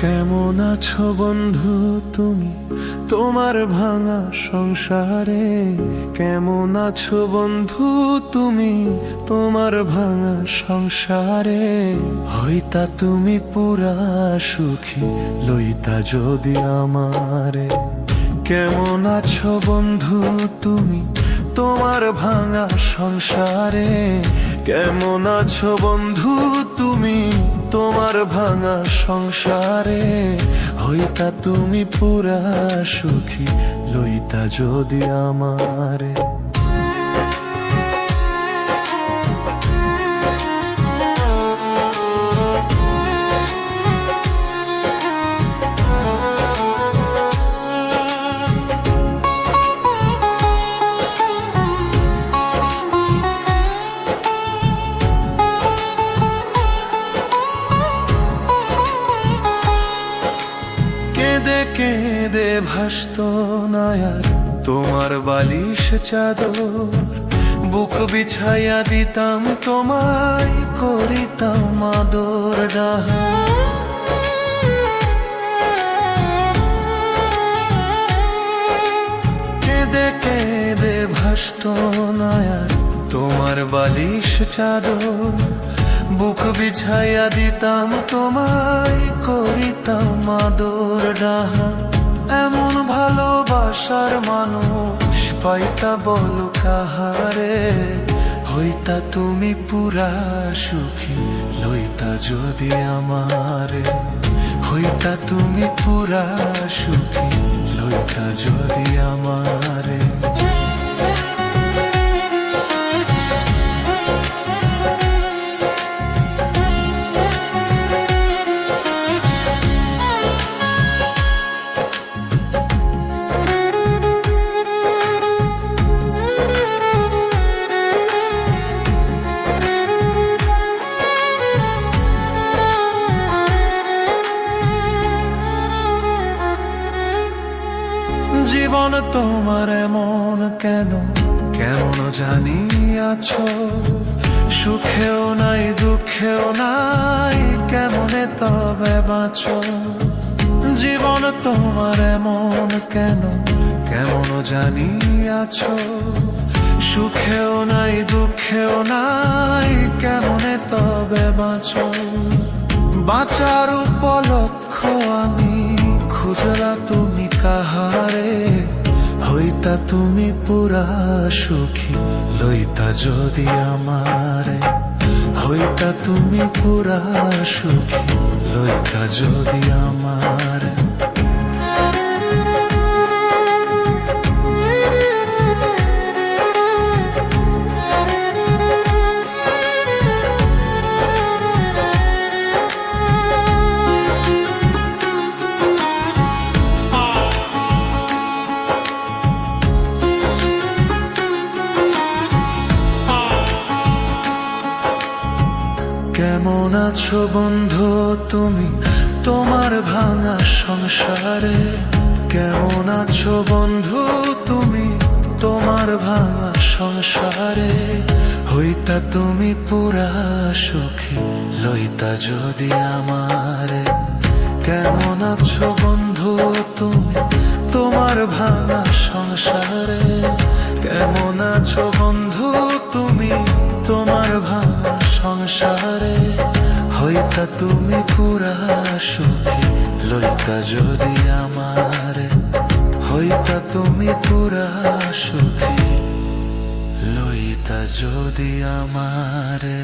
কেমন আছো বন্ধু তুমি তোমার ভাঙা সংসারে? কেমন আছো বন্ধু তুমি তোমার ভাঙা সংসারে? হইতা তুমি পুরা সুখী লইতা যদি আমারে। কেমন আছো বন্ধু তুমি তোমার ভাঙা সংসারে? কেমন আছো বন্ধু তুমি তোমার ভাঙা সংসারে? হইতা তুমি পুরা সুখী লইতা যদি আমারে। কেঁদে কেঁদে ভাসত না আর তোমার বালিশ চাদর, বুক বিছাইয়া দিতাম তোমায় করিতাম আদর ডাহা। কেঁদে কেঁদে ভাসত না আর তোমার বালিশ চাদর, বুক বিছাইয়া দিতাম তোমায় করিতাম আদর ডাহা। এমন ভালোবাসার মানুষ পাইতা বলো কাহারে? হইতা তুমি পুরা সুখী লইতা যদি আমারে। হইতা তুমি পুরা সুখী লইতা যদি আমারে। জীবন তোমার এমন কেন, কেমন জানি আছো? সুখেও নাই দুঃখেও নাই, কেমনে তবে বাঁচো? জীবন তোমার এমন কেন, কেমন জানি আছো? সুখেও নাই দুঃখেও নাই, কেমনে তবে বাঁচো? বাঁচার উপলক্ষ আমি খুঁজলা তুমি কাহারে? হইতা তুমি পুরা সুখী লইতা যদি আমারে। হইতা তুমি পুরা সুখী লইতা যদি আমারে। কেমন আছো বন্ধু তুমি তোমার ভাঙা সংসারে? কেমন আছো বন্ধু তুমি তোমার ভাঙা সংসারে? হইতা তুমি পুরা সুখী লইতা যদি আমারে। কেমন আছো বন্ধু তুমি তোমার ভাঙা সংসারে? কেমন আছো বন্ধু তুমি তোমার ভাঙা সংসারে? হইতা তুমি পুরা সুখী লইতা যদি আমারে। হইতা তুমি পুরা সুখী লইতা যদি আমারে।